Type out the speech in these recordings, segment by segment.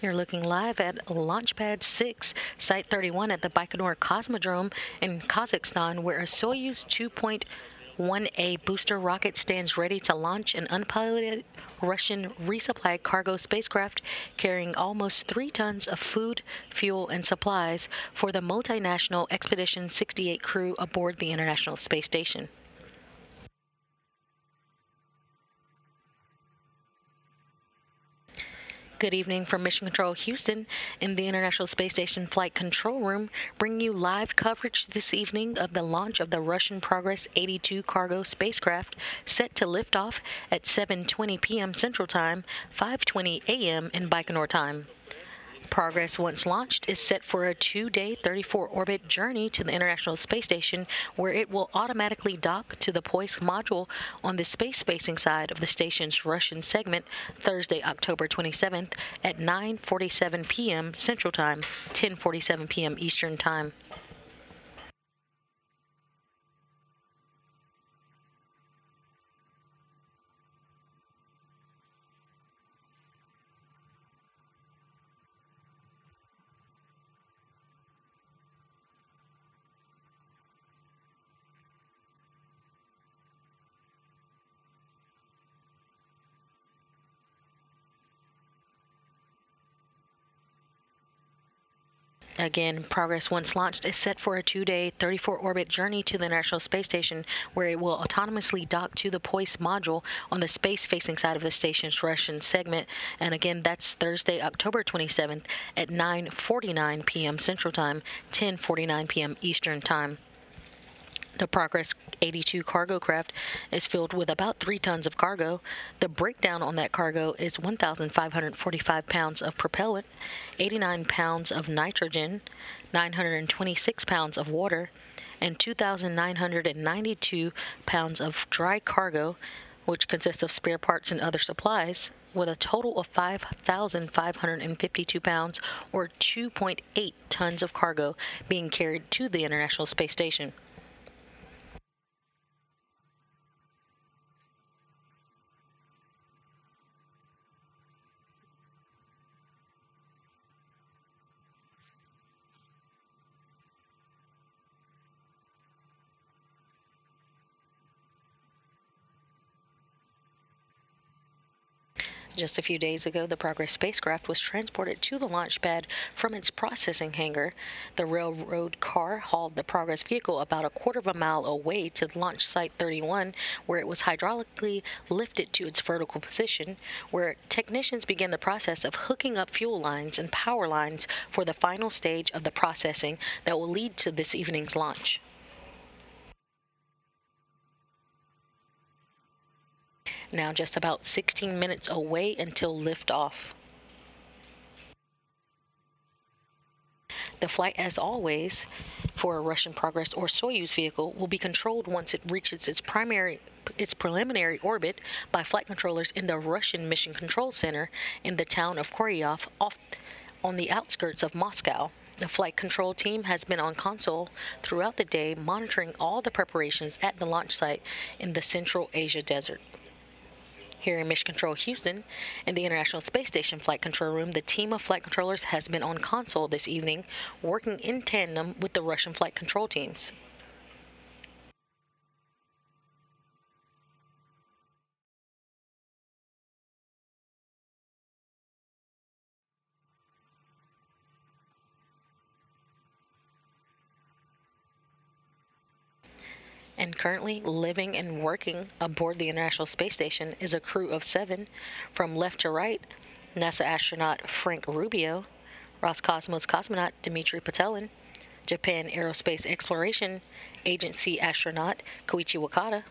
You're looking live at Launchpad 6, Site 31 at the Baikonur Cosmodrome in Kazakhstan, where a Soyuz 2.1A booster rocket stands ready to launch an unpiloted Russian resupply cargo spacecraft carrying almost 3 tons of food, fuel, and supplies for the multinational Expedition 68 crew aboard the International Space Station. Good evening from Mission Control Houston in the International Space Station Flight Control Room, bringing you live coverage this evening of the launch of the Russian Progress 82 cargo spacecraft set to lift off at 7:20 p.m. Central Time, 5:20 a.m. in Baikonur time. Progress, once launched, is set for a 2-day 34-orbit journey to the International Space Station, where it will automatically dock to the Poisk module on the space-facing side of the station's Russian segment Thursday, October 27th at 9:47 p.m. Central Time, 10:47 p.m. Eastern Time. Again, Progress, once launched, is set for a 2-day 34-orbit journey to the International Space Station, where it will autonomously dock to the Poisk module on the space-facing side of the station's Russian segment. And again, that's Thursday, October 27th at 9:49 p.m. Central Time, 10:49 p.m. Eastern Time. The Progress 82 cargo craft is filled with about 3 tons of cargo. The breakdown on that cargo is 1,545 pounds of propellant, 89 pounds of nitrogen, 926 pounds of water, and 2,992 pounds of dry cargo, which consists of spare parts and other supplies, with a total of 5,552 pounds or 2.8 tons of cargo being carried to the International Space Station. Just a few days ago, the Progress spacecraft was transported to the launch pad from its processing hangar. The railroad car hauled the Progress vehicle about a quarter of a mile away to launch site 31, where it was hydraulically lifted to its vertical position, where technicians began the process of hooking up fuel lines and power lines for the final stage of the processing that will lead to this evening's launch. Now just about 16 minutes away until liftoff. The flight, as always, for a Russian Progress or Soyuz vehicle will be controlled once it reaches its preliminary orbit by flight controllers in the Russian Mission Control Center in the town of Koryov, off on the outskirts of Moscow. The flight control team has been on console throughout the day, monitoring all the preparations at the launch site in the Central Asia desert. Here in Mission Control Houston, in the International Space Station Flight Control Room, the team of flight controllers has been on console this evening, working in tandem with the Russian flight control teams. And currently living and working aboard the International Space Station is a crew of 7. From left to right, NASA astronaut Frank Rubio, Roscosmos cosmonaut Dmitry Patelin, Japan Aerospace Exploration Agency astronaut Koichi Wakata,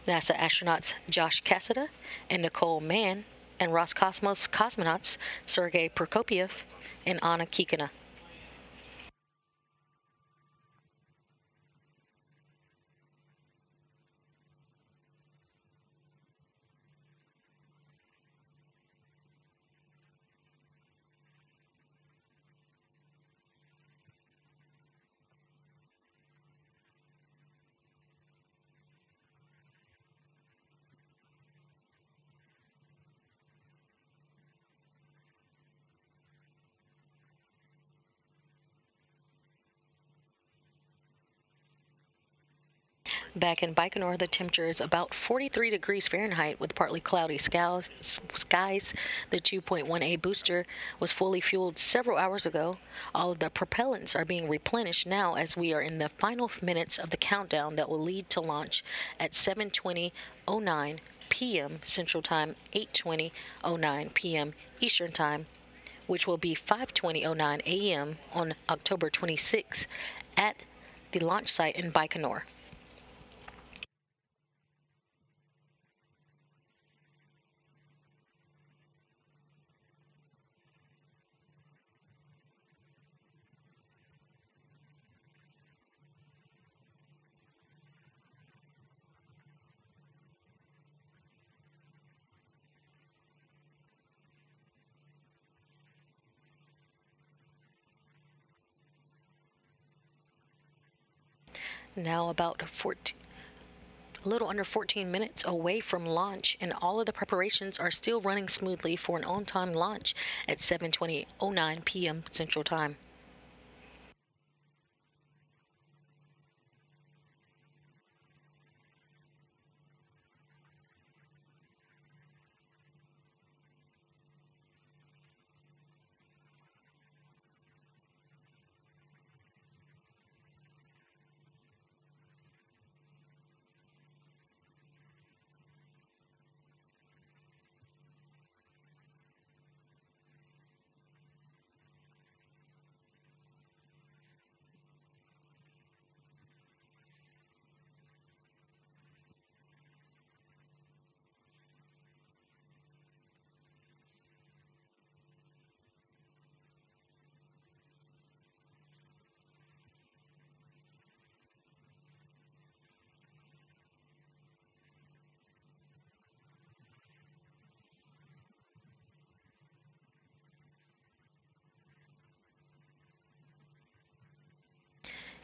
NASA astronauts Josh Cassada and Nicole Mann, and Roscosmos cosmonauts Sergei Prokopyev and Anna Kikina. Back in Baikonur, the temperature is about 43 degrees Fahrenheit with partly cloudy skies. The 2.1A booster was fully fueled several hours ago. All of the propellants are being replenished now as we are in the final minutes of the countdown that will lead to launch at 7:20:09 p.m. Central Time, 8:20:09 p.m. Eastern Time, which will be 5:20:09 a.m. on October 26 at the launch site in Baikonur. Now about a little under 14 minutes away from launch, and all of the preparations are still running smoothly for an on-time launch at 7:20:09 p.m. Central Time.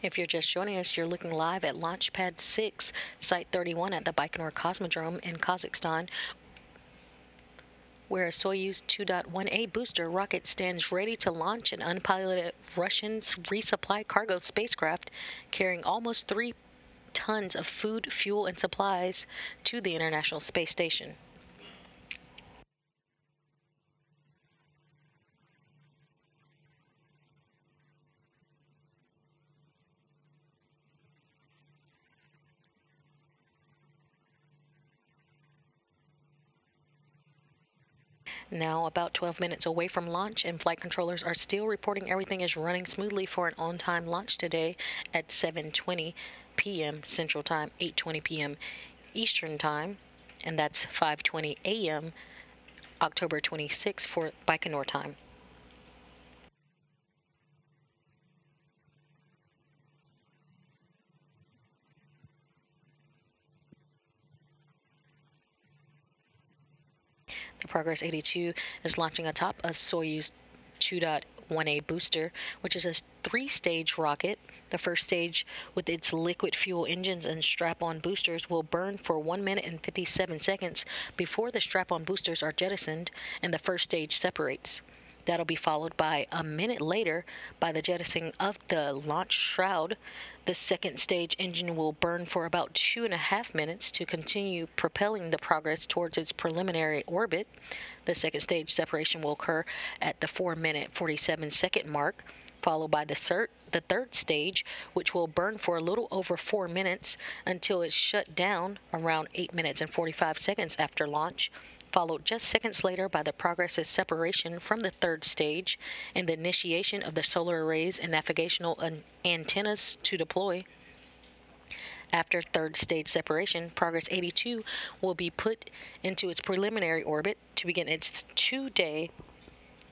If you're just joining us, you're looking live at Launch Pad 6, Site 31 at the Baikonur Cosmodrome in Kazakhstan, where a Soyuz 2.1A booster rocket stands ready to launch an unpiloted Russian resupply cargo spacecraft carrying almost 3 tons of food, fuel, and supplies to the International Space Station. Now, about 12 minutes away from launch, and flight controllers are still reporting everything is running smoothly for an on-time launch today at 7:20 p.m. Central Time, 8:20 p.m. Eastern Time, and that's 5:20 a.m. October 26 for Baikonur time. The Progress 82 is launching atop a Soyuz 2.1A booster, which is a three-stage rocket. The first stage, with its liquid fuel engines and strap-on boosters, will burn for 1 minute and 57 seconds before the strap-on boosters are jettisoned and the first stage separates. That'll be followed by a minute later by the jettisoning of the launch shroud. The second stage engine will burn for about 2.5 minutes to continue propelling the Progress towards its preliminary orbit. The second stage separation will occur at the 4-minute 47-second mark, followed by the third stage, which will burn for a little over 4 minutes until it's shut down around 8 minutes and 45 seconds after launch, followed just seconds later by the Progress's separation from the third stage and the initiation of the solar arrays and navigational antennas to deploy. After third stage separation, Progress 82 will be put into its preliminary orbit to begin its 2-day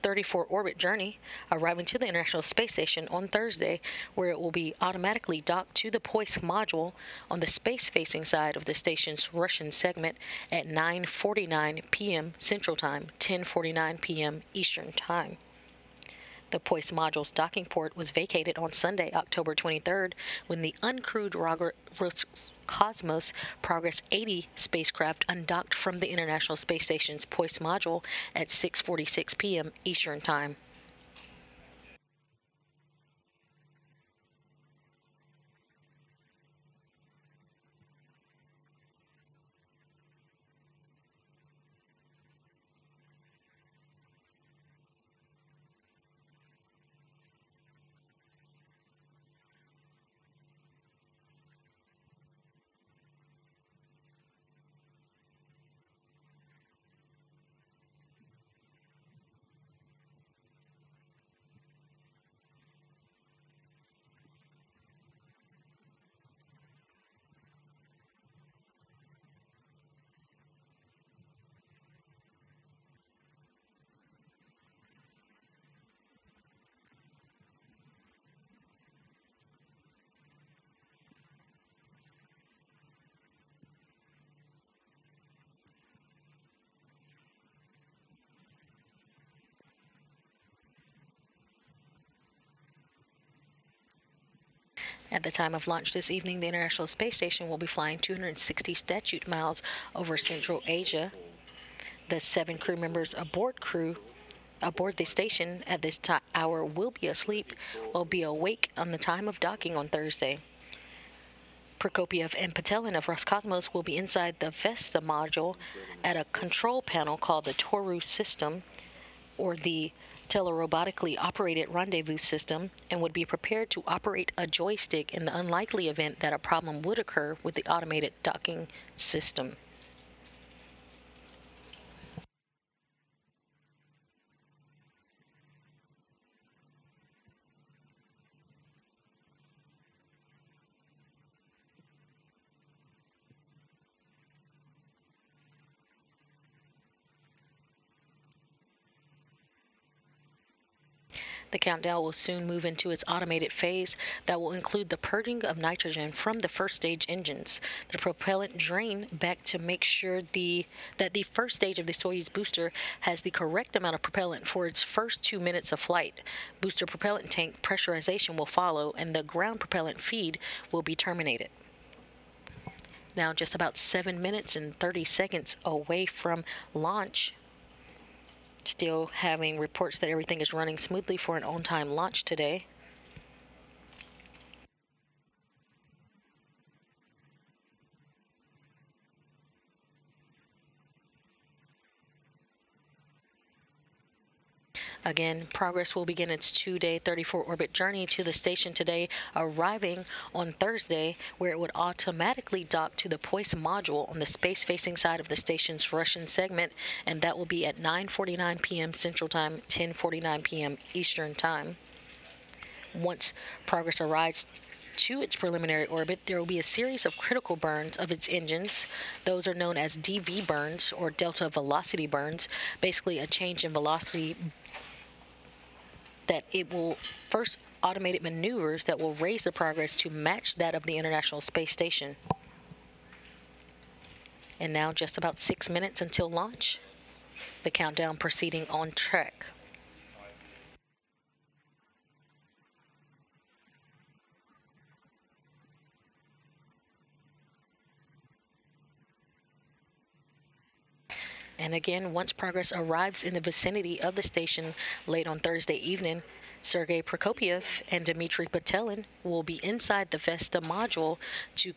34 orbit journey, arriving to the International Space Station on Thursday, where it will be automatically docked to the Poisk module on the space-facing side of the station's Russian segment at 9:49 p.m. Central Time, 10:49 p.m. Eastern Time. The Poisk module's docking port was vacated on Sunday, October 23rd, when the uncrewed Roscosmos Progress 80 spacecraft undocked from the International Space Station's Poisk module at 6:46 p.m. Eastern Time. At the time of launch this evening, the International Space Station will be flying 260 statute miles over Central Asia. The 7 crew members aboard the station at this hour will be asleep or be awake on the time of docking on Thursday. Prokopiev and Patelin of Roscosmos will be inside the Vesta module at a control panel called the Toru system, or the telerobotically operated rendezvous system, and would be prepared to operate a joystick in the unlikely event that a problem would occur with the automated docking system. The countdown will soon move into its automated phase that will include the purging of nitrogen from the first stage engines, the propellant drain back to make sure that the first stage of the Soyuz booster has the correct amount of propellant for its first 2 minutes of flight. Booster propellant tank pressurization will follow, and the ground propellant feed will be terminated. Now, just about 7 minutes and 30 seconds away from launch, still having reports that everything is running smoothly for an on-time launch today. Again, Progress will begin its 2-day 34-orbit journey to the station today, arriving on Thursday, where it would automatically dock to the Poisk module on the space-facing side of the station's Russian segment, and that will be at 9:49 p.m. Central Time, 10:49 p.m. Eastern Time. Once Progress arrives to its preliminary orbit, there will be a series of critical burns of its engines. Those are known as DV burns, or delta velocity burns, basically a change in velocity that it will first automated maneuvers that will raise the Progress to match that of the International Space Station. And now just about 6 minutes until launch, the countdown proceeding on track. And again, once Progress arrives in the vicinity of the station late on Thursday evening, Sergei Prokopiev and Dmitry Patelin will be inside the Vesta module to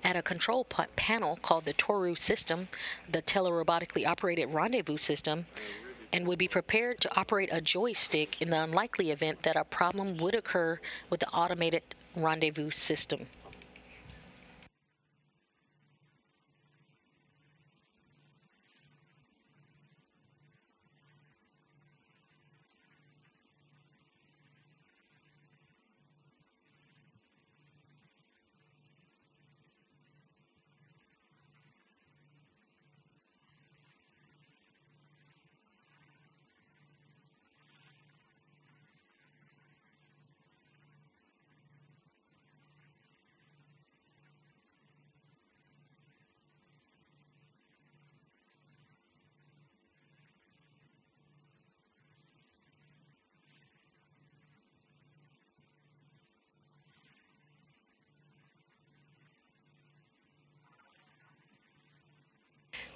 at a control panel called the Toru system, the telerobotically operated rendezvous system, and would be prepared to operate a joystick in the unlikely event that a problem would occur with the automated rendezvous system.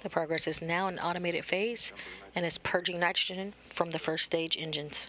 The Progress is now in automated phase and is purging nitrogen from the first stage engines.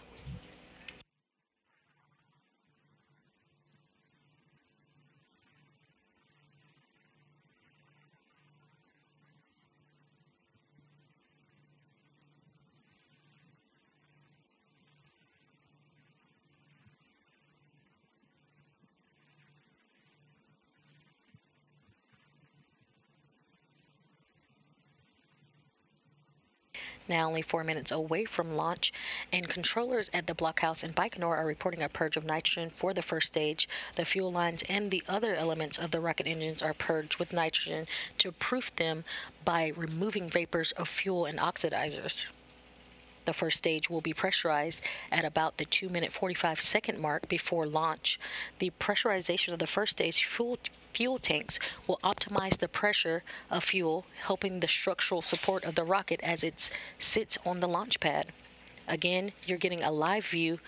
Now only 4 minutes away from launch, and controllers at the blockhouse in Baikonur are reporting a purge of nitrogen for the first stage. The fuel lines and the other elements of the rocket engines are purged with nitrogen to proof them by removing vapors of fuel and oxidizers. The first stage will be pressurized at about the 2-minute 45-second mark before launch. The pressurization of the first stage fuel tanks will optimize the pressure of fuel, helping the structural support of the rocket as it sits on the launch pad. Again, you're getting a live view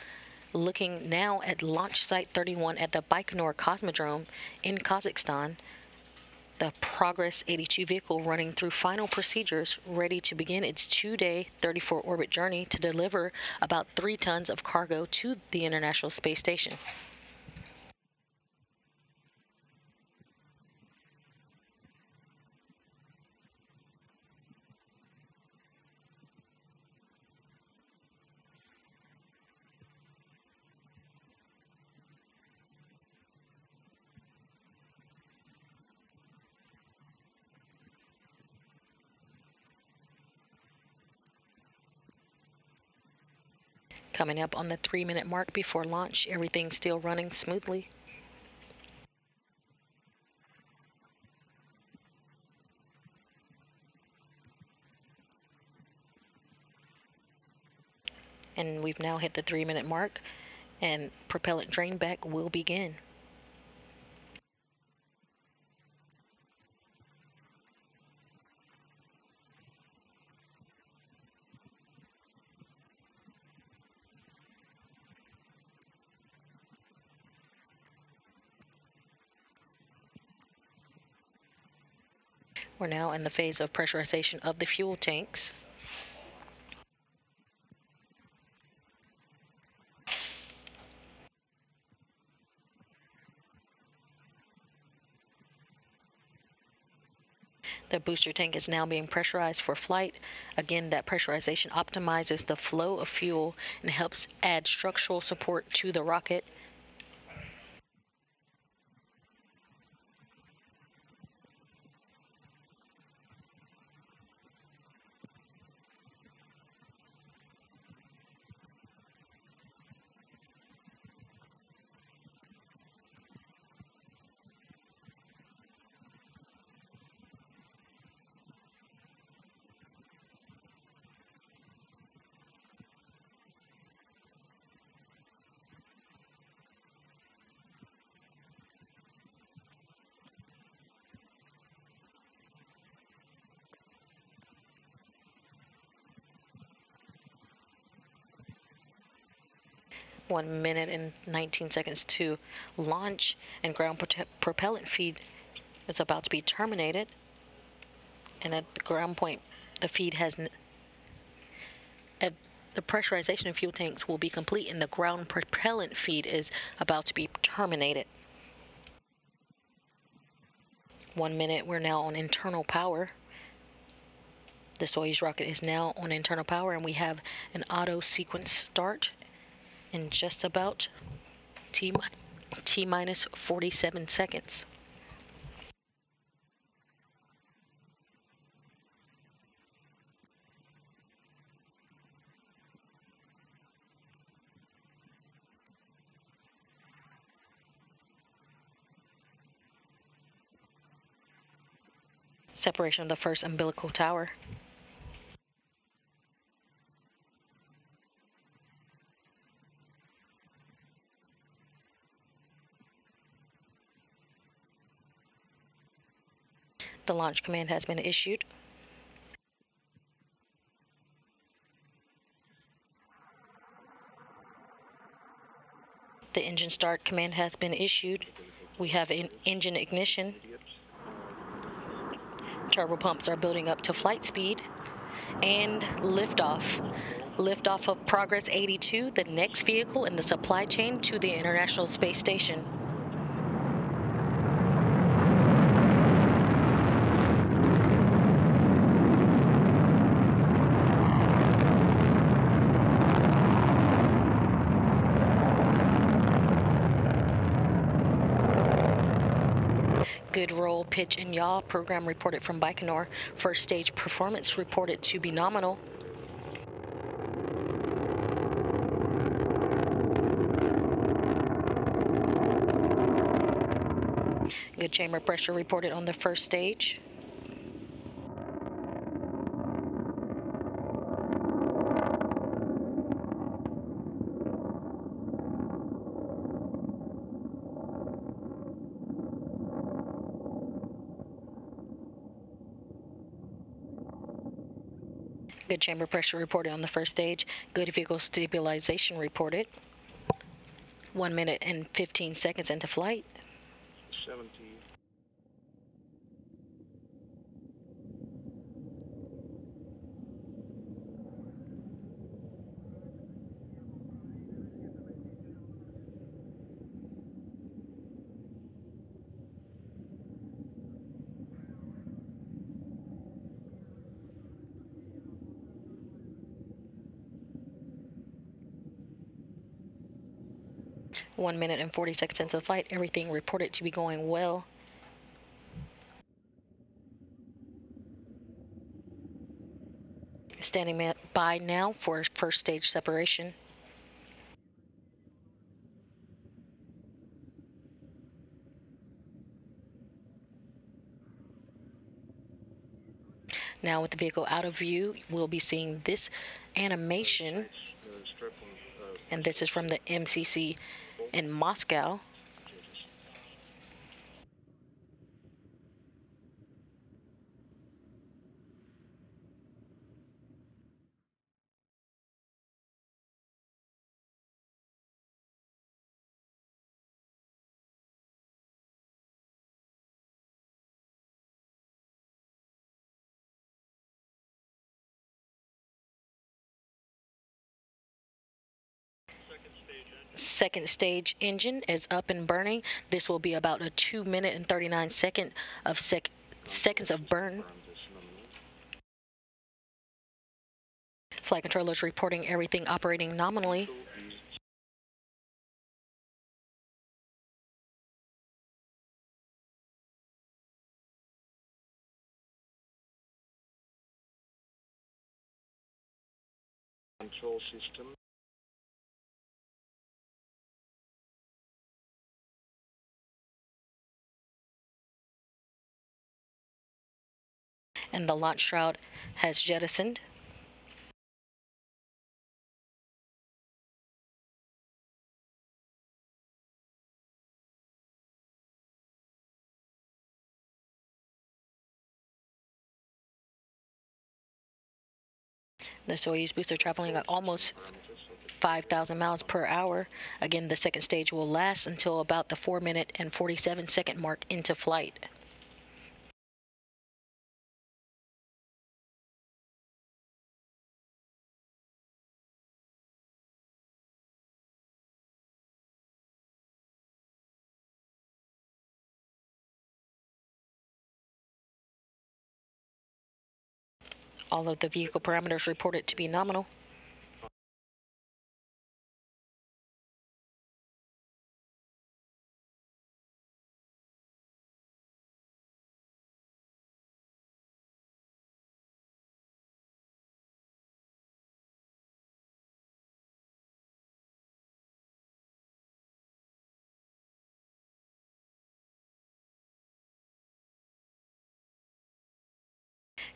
Looking now at Launch Site 31 at the Baikonur Cosmodrome in Kazakhstan, the Progress 82 vehicle running through final procedures, ready to begin its 2-day 34-orbit journey to deliver about 3 tons of cargo to the International Space Station. Coming up on the 3-minute mark before launch, everything's still running smoothly. And we've now hit the 3-minute mark, and propellant drain back will begin. We're now in the phase of pressurization of the fuel tanks. The booster tank is now being pressurized for flight. Again, that pressurization optimizes the flow of fuel and helps add structural support to the rocket. One minute and 19 seconds to launch, and ground propellant feed is about to be terminated. And at the ground point, the feed has at the pressurization of fuel tanks will be complete, and the ground propellant feed is about to be terminated. 1 minute, we're now on internal power. The Soyuz rocket is now on internal power, and we have an auto sequence start in just about T minus 47 seconds. Separation of the first umbilical tower. The launch command has been issued. The engine start command has been issued. We have an engine ignition. Turbo pumps are building up to flight speed. And liftoff. Liftoff of Progress 82, the next vehicle in the supply chain to the International Space Station. Good roll, pitch, and yaw. Program reported from Baikonur. First stage performance reported to be nominal. Good chamber pressure reported on the first stage. Good chamber pressure reported on the first stage. Good vehicle stabilization reported. 1 minute and 15 seconds into flight. 70. 1 minute and 40 seconds into the flight. Everything reported to be going well. Standing by now for first stage separation. Now with the vehicle out of view, we'll be seeing this animation, and this is from the MCC in Moscow. Second stage engine is up and burning. This will be about a 2 minute and 39 seconds of burn. Flight controllers reporting everything operating nominally. Control system. And the launch shroud has jettisoned. The Soyuz booster traveling at almost 5,000 miles per hour. Again, the second stage will last until about the 4 minute and 47 second mark into flight. All of the vehicle parameters reported to be nominal.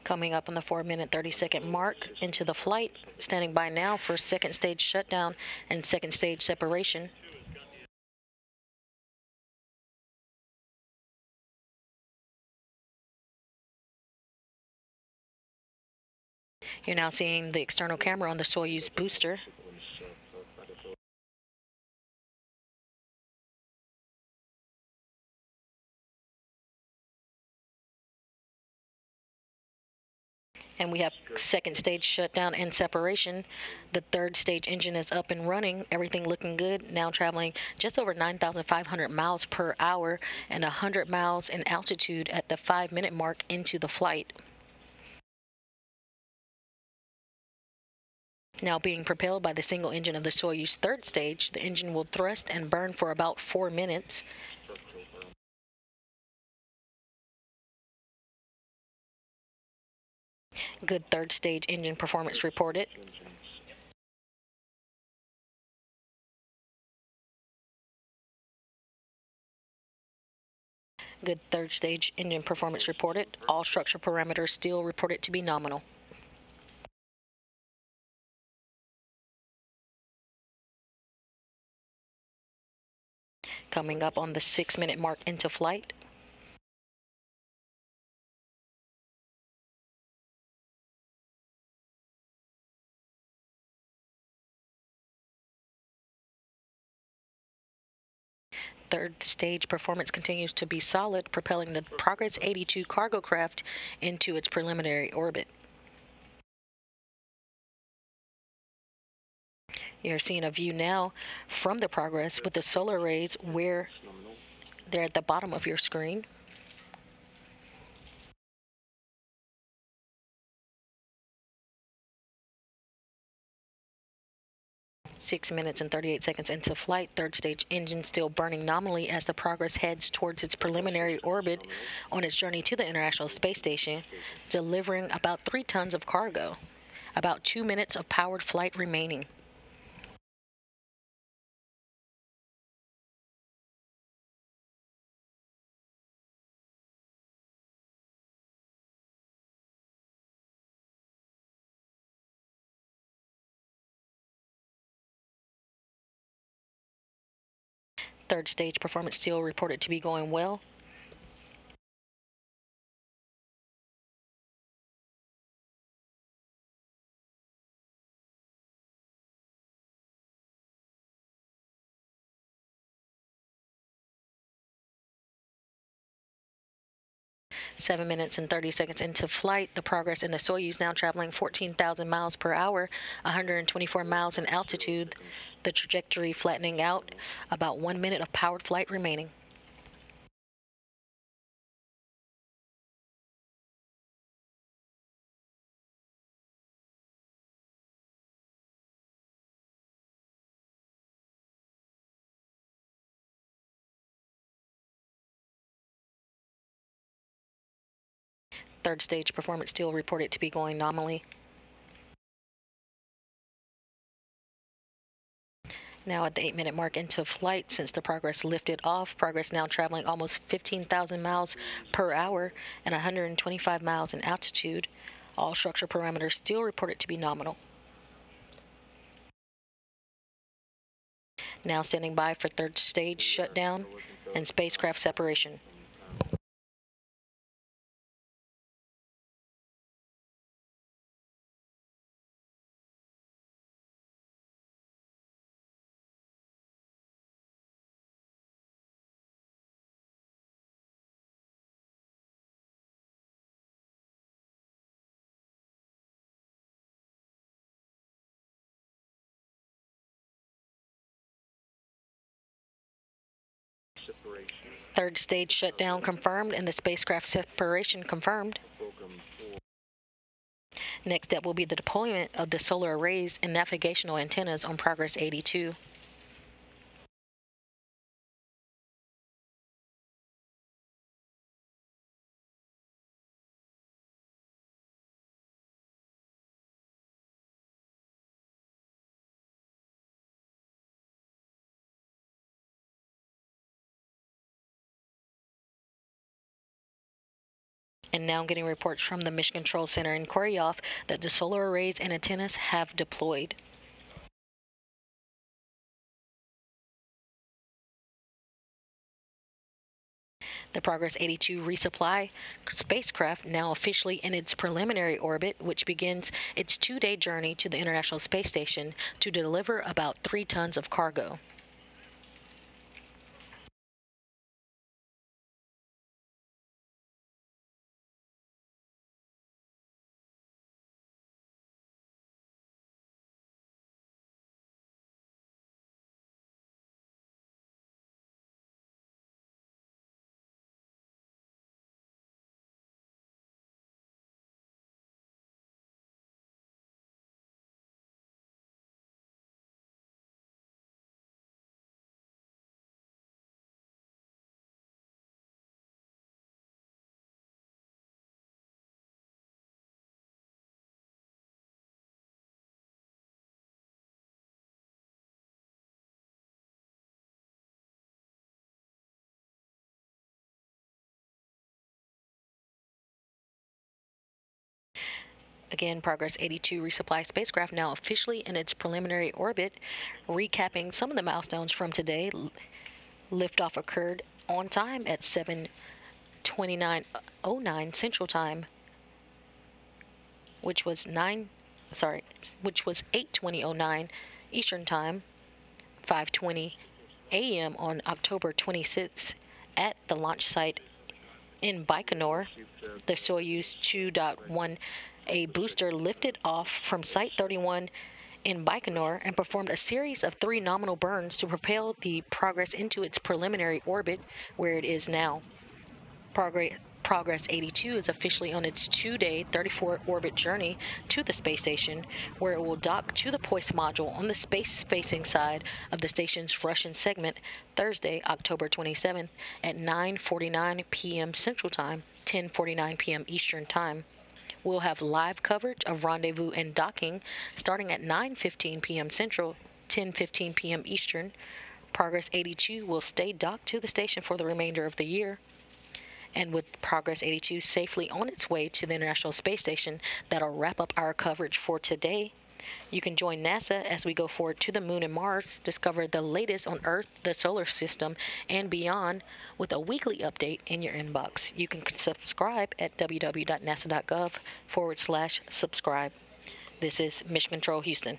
Coming up on the 4 minute 30 second mark into the flight. Standing by now for second stage shutdown and second stage separation. You're now seeing the external camera on the Soyuz booster. And we have second stage shutdown and separation. The third stage engine is up and running. Everything looking good. Now traveling just over 9,500 miles per hour and 100 miles in altitude at the 5 minute mark into the flight. Now being propelled by the single engine of the Soyuz third stage, the engine will thrust and burn for about 4 minutes. Good third stage engine performance reported. Good third stage engine performance reported. All structure parameters still reported to be nominal. Coming up on the 6 minute mark into flight. Third stage performance continues to be solid, propelling the Progress 82 cargo craft into its preliminary orbit. You're seeing a view now from the Progress with the solar arrays where they're at the bottom of your screen. Six minutes and 38 seconds into flight, third stage engine still burning nominally as the Progress heads towards its preliminary orbit on its journey to the International Space Station, delivering about 3 tons of cargo. About 2 minutes of powered flight remaining. Third stage performance still reported to be going well. Seven minutes and 30 seconds into flight, the Progress and the Soyuz now traveling 14,000 miles per hour, 124 miles in altitude, the trajectory flattening out, about 1 minute of powered flight remaining. Third stage performance still reported to be going nominally. Now at the 8-minute mark into flight, since the Progress lifted off, Progress now traveling almost 15,000 miles per hour and 125 miles in altitude. All structure parameters still reported to be nominal. Now standing by for third stage shutdown and spacecraft separation. Third stage shutdown confirmed and the spacecraft separation confirmed. Next step will be the deployment of the solar arrays and navigational antennas on Progress 82. And now getting reports from the Mission Control Center in Koryov that the solar arrays and antennas have deployed. The Progress 82 resupply spacecraft now officially in its preliminary orbit, which begins its 2-day journey to the International Space Station to deliver about 3 tons of cargo. Again, Progress 82 resupply spacecraft now officially in its preliminary orbit. Recapping some of the milestones from today, liftoff occurred on time at 7:29:09 Central Time, which was 8:20:09 Eastern Time, 5:20 a.m. on October 26th at the launch site in Baikonur. The Soyuz 2.1A booster lifted off from Site 31 in Baikonur and performed a series of 3 nominal burns to propel the Progress into its preliminary orbit, where it is now. Progress 82 is officially on its 2-day, 34-orbit journey to the space station, where it will dock to the Poisk module on the space-facing side of the station's Russian segment Thursday, October 27th at 9:49 p.m. Central Time, 10:49 p.m. Eastern Time. We'll have live coverage of rendezvous and docking starting at 9:15 p.m. Central, 10:15 p.m. Eastern. Progress 82 will stay docked to the station for the remainder of the year. And with Progress 82 safely on its way to the International Space Station, that'll wrap up our coverage for today. You can join NASA as we go forward to the Moon and Mars, discover the latest on Earth, the solar system, and beyond with a weekly update in your inbox. You can subscribe at www.nasa.gov/subscribe. This is Mission Control Houston.